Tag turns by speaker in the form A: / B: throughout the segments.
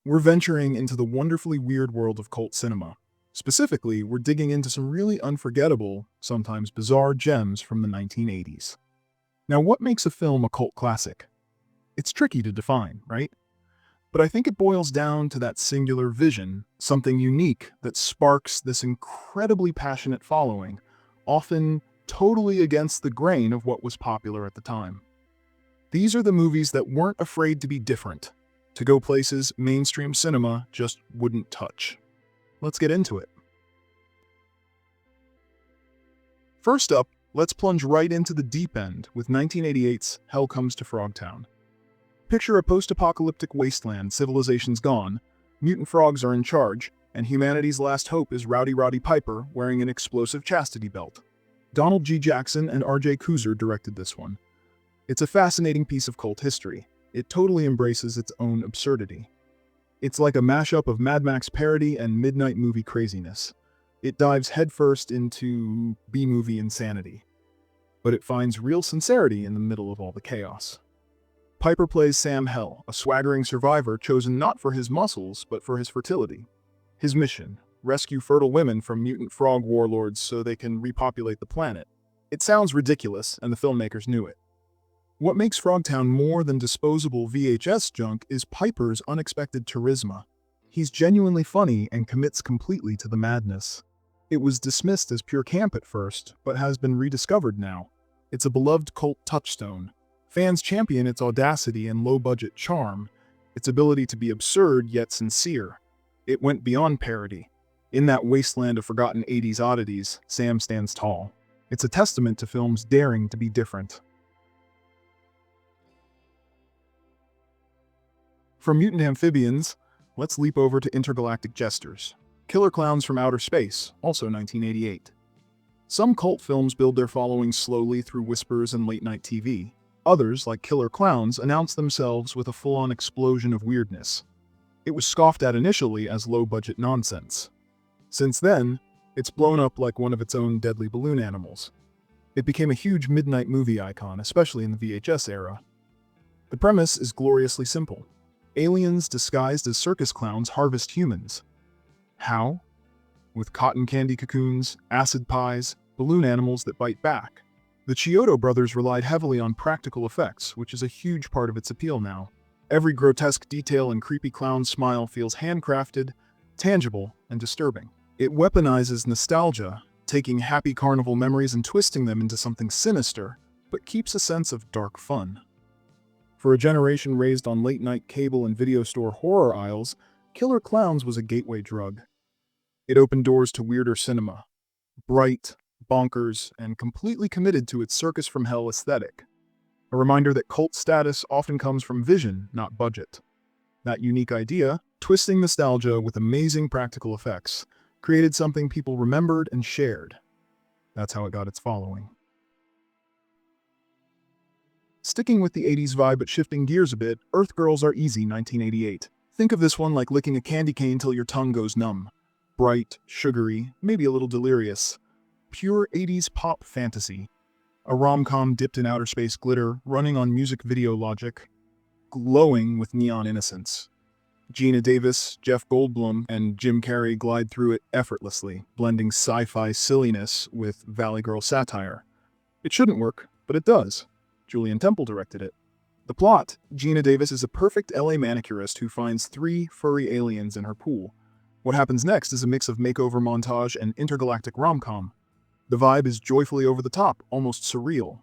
A: We're venturing into the wonderfully weird world of cult cinema. Specifically, we're digging into some really unforgettable, sometimes bizarre gems from the 1980s. Now, what makes a film a cult classic? It's tricky to define, right? But I think it boils down to that singular vision, something unique that sparks this incredibly passionate following, often totally against the grain of what was popular at the time. These are the movies that weren't afraid to be different, to go places mainstream cinema just wouldn't touch. Let's get into it. First up, let's plunge right into the deep end with 1988's Hell Comes to Frogtown. Picture a post-apocalyptic wasteland, civilization's gone, mutant frogs are in charge, and humanity's last hope is Rowdy Roddy Piper wearing an explosive chastity belt. Donald G. Jackson and R.J. Kuzer directed this one. It's a fascinating piece of cult history. It totally embraces its own absurdity. It's like a mashup of Mad Max parody and midnight movie craziness. It dives headfirst into B-movie insanity, but it finds real sincerity in the middle of all the chaos. Piper plays Sam Hell, a swaggering survivor chosen not for his muscles, but for his fertility. His mission: rescue fertile women from mutant frog warlords so they can repopulate the planet. It sounds ridiculous, and the filmmakers knew it. What makes Frogtown more than disposable VHS junk is Piper's unexpected charisma. He's genuinely funny and commits completely to the madness. It was dismissed as pure camp at first, but has been rediscovered now. It's a beloved cult touchstone. Fans champion its audacity and low-budget charm, its ability to be absurd yet sincere. It went beyond parody. In that wasteland of forgotten 80s oddities, Sam stands tall. It's a testament to film's daring to be different. From mutant amphibians, let's leap over to intergalactic jesters. Killer Clowns from Outer Space, also 1988. Some cult films build their following slowly through whispers and late-night TV. Others, like Killer Clowns, announce themselves with a full-on explosion of weirdness. It was scoffed at initially as low-budget nonsense. Since then, it's blown up like one of its own deadly balloon animals. It became a huge midnight movie icon, especially in the VHS era. The premise is gloriously simple. Aliens disguised as circus clowns harvest humans. How? With cotton candy cocoons, acid pies, balloon animals that bite back. The Chiodo brothers relied heavily on practical effects, which is a huge part of its appeal now. Every grotesque detail and creepy clown smile feels handcrafted, tangible, and disturbing. It weaponizes nostalgia, taking happy carnival memories and twisting them into something sinister, but keeps a sense of dark fun. For a generation raised on late-night cable and video store horror aisles, Killer Clowns was a gateway drug. It opened doors to weirder cinema. Bright, bonkers, and completely committed to its circus from hell aesthetic. A reminder that cult status often comes from vision, not budget. That unique idea, twisting nostalgia with amazing practical effects, created something people remembered and shared. That's how it got its following. Sticking with the 80s vibe but shifting gears a bit, Earth Girls Are Easy, 1988. Think of this one like licking a candy cane till your tongue goes numb. Bright, sugary, maybe a little delirious. Pure 80s pop fantasy. A rom-com dipped in outer space glitter, running on music video logic, glowing with neon innocence. Gina Davis, Jeff Goldblum, and Jim Carrey glide through it effortlessly, blending sci-fi silliness with Valley Girl satire. It shouldn't work, but it does. Julian Temple directed it. The plot: Gina Davis is a perfect LA manicurist who finds 3 furry aliens in her pool. What happens next is a mix of makeover montage and intergalactic rom-com. The vibe is joyfully over the top, almost surreal.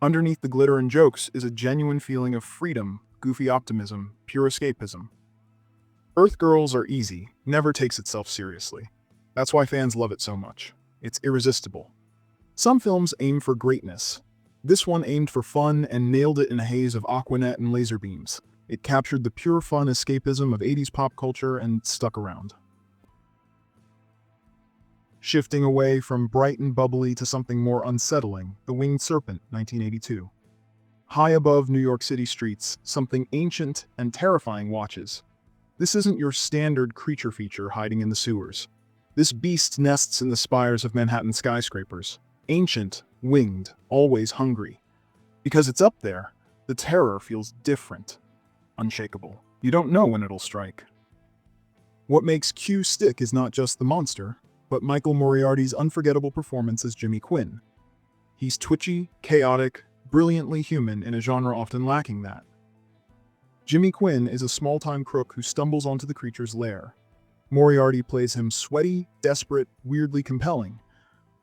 A: Underneath the glitter and jokes is a genuine feeling of freedom, goofy optimism, pure escapism. Earth Girls Are Easy never takes itself seriously. That's why fans love it so much. It's irresistible. Some films aim for greatness. This one aimed for fun and nailed it in a haze of Aquanet and laser beams. It captured the pure fun escapism of 80s pop culture and stuck around. Shifting away from bright and bubbly to something more unsettling, The Winged Serpent, 1982. High above New York City streets, something ancient and terrifying watches. This isn't your standard creature feature hiding in the sewers. This beast nests in the spires of Manhattan skyscrapers. Ancient, winged, always hungry. Because it's up there, the terror feels different, unshakable. You don't know when it'll strike. What makes Q stick is not just the monster, but Michael Moriarty's unforgettable performance as Jimmy Quinn. He's twitchy, chaotic, brilliantly human in a genre often lacking that. Jimmy Quinn is a small-time crook who stumbles onto the creature's lair. Moriarty plays him sweaty, desperate, weirdly compelling,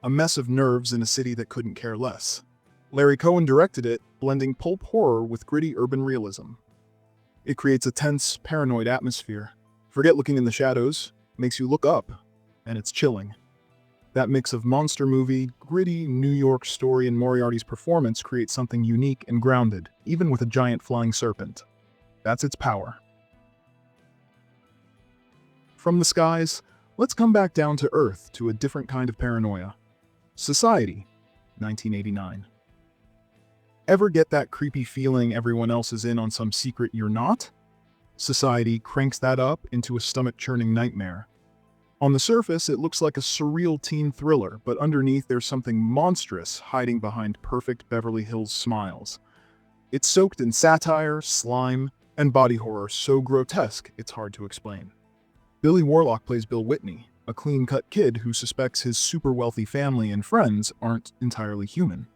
A: a mess of nerves in a city that couldn't care less. Larry Cohen directed it, blending pulp horror with gritty urban realism. It creates a tense, paranoid atmosphere. Forget looking in the shadows, makes you look up, and it's chilling. That mix of monster movie, gritty New York story, and Moriarty's performance creates something unique and grounded, even with a giant flying serpent. That's its power. From the skies, let's come back down to Earth to a different kind of paranoia. Society, 1989. Ever get that creepy feeling everyone else is in on some secret you're not? Society cranks that up into a stomach-churning nightmare. On the surface, it looks like a surreal teen thriller, but underneath there's something monstrous hiding behind perfect Beverly Hills smiles. It's soaked in satire, slime, and body horror so grotesque it's hard to explain. Billy Warlock plays Bill Whitney, a clean-cut kid who suspects his super-wealthy family and friends aren't entirely human.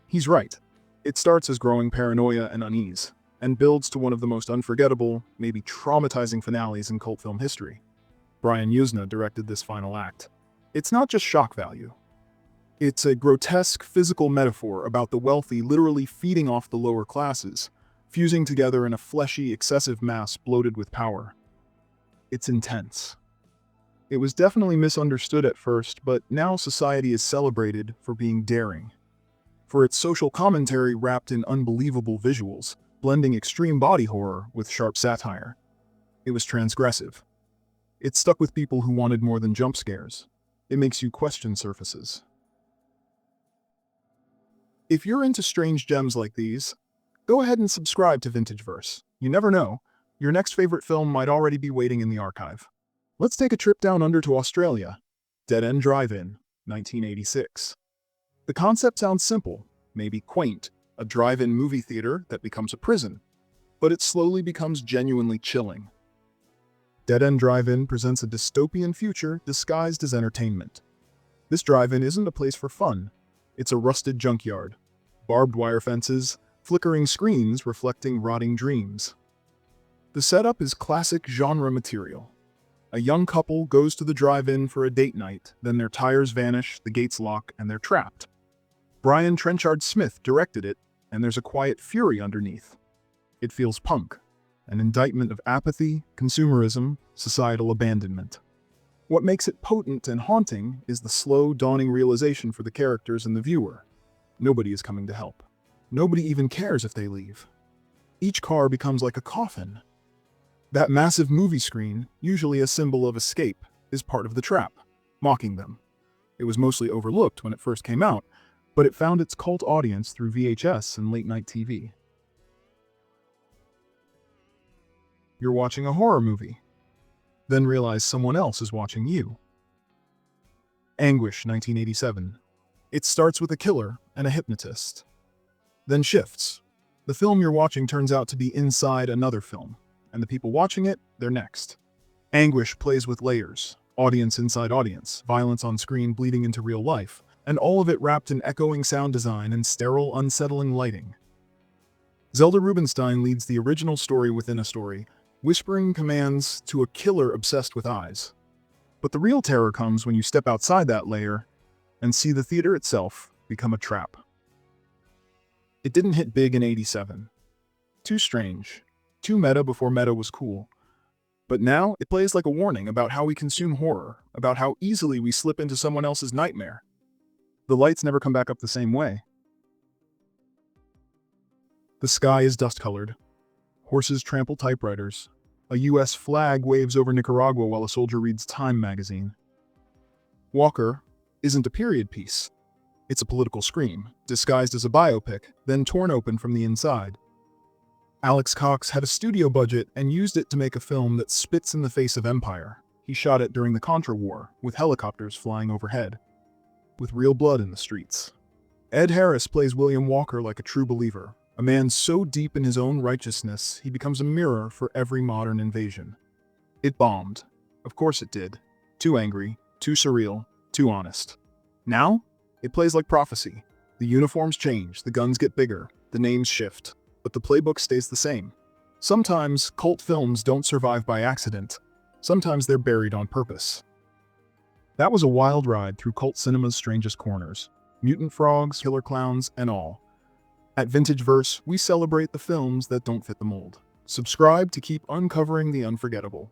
A: He's right. It starts as growing paranoia and unease, and builds to one of the most unforgettable, maybe traumatizing finales in cult film history. Brian Yuzna directed this final act. It's not just shock value. It's a grotesque physical metaphor about the wealthy literally feeding off the lower classes, fusing together in a fleshy, excessive mass bloated with power. It's intense. It was definitely misunderstood at first, but now society is celebrated for being daring. For its social commentary wrapped in unbelievable visuals, blending extreme body horror with sharp satire. It was transgressive. It stuck with people who wanted more than jump scares. It makes you question surfaces. If you're into strange gems like these, go ahead and subscribe to Vintageverse. You never know, your next favorite film might already be waiting in the archive. Let's take a trip down under to Australia. Dead End Drive-In, 1986. The concept sounds simple, maybe quaint, a drive-in movie theater that becomes a prison, but it slowly becomes genuinely chilling. Dead End Drive-In presents a dystopian future disguised as entertainment. This drive-in isn't a place for fun. It's a rusted junkyard. Barbed wire fences, flickering screens reflecting rotting dreams. The setup is classic genre material. A young couple goes to the drive-in for a date night, then their tires vanish, the gates lock, and they're trapped. Brian Trenchard Smith directed it, and there's a quiet fury underneath. It feels punk, an indictment of apathy, consumerism, societal abandonment. What makes it potent and haunting is the slow, dawning realization for the characters and the viewer. Nobody is coming to help. Nobody even cares if they leave. Each car becomes like a coffin. That massive movie screen, usually a symbol of escape, is part of the trap, mocking them. It was mostly overlooked when it first came out, but it found its cult audience through VHS and late-night TV. You're watching a horror movie, then realize someone else is watching you. Anguish, 1987. It starts with a killer and a hypnotist, then shifts. The film you're watching turns out to be inside another film, and the people watching it, they're next. Anguish plays with layers, audience inside audience, violence on screen bleeding into real life, and all of it wrapped in echoing sound design and sterile, unsettling lighting. Zelda Rubinstein leads the original story within a story, whispering commands to a killer obsessed with eyes. But the real terror comes when you step outside that layer and see the theater itself become a trap. It didn't hit big in '87. Too strange. Too meta before meta was cool. But now it plays like a warning about how we consume horror, about how easily we slip into someone else's nightmare. The lights never come back up the same way. The sky is dust-colored. Horses trample typewriters. A US flag waves over Nicaragua while a soldier reads Time magazine. Walker isn't a period piece. It's a political scream, disguised as a biopic, then torn open from the inside. Alex Cox had a studio budget and used it to make a film that spits in the face of empire. He shot it during the Contra War, with helicopters flying overhead, with real blood in the streets. Ed Harris plays William Walker like a true believer, a man so deep in his own righteousness he becomes a mirror for every modern invasion. It bombed. Of course it did. Too angry, too surreal, too honest. Now, it plays like prophecy. The uniforms change, the guns get bigger, the names shift, but the playbook stays the same. Sometimes, cult films don't survive by accident. Sometimes they're buried on purpose. That was a wild ride through cult cinema's strangest corners. Mutant frogs, killer clowns, and all. At Vintage Verse, we celebrate the films that don't fit the mold. Subscribe to keep uncovering the unforgettable.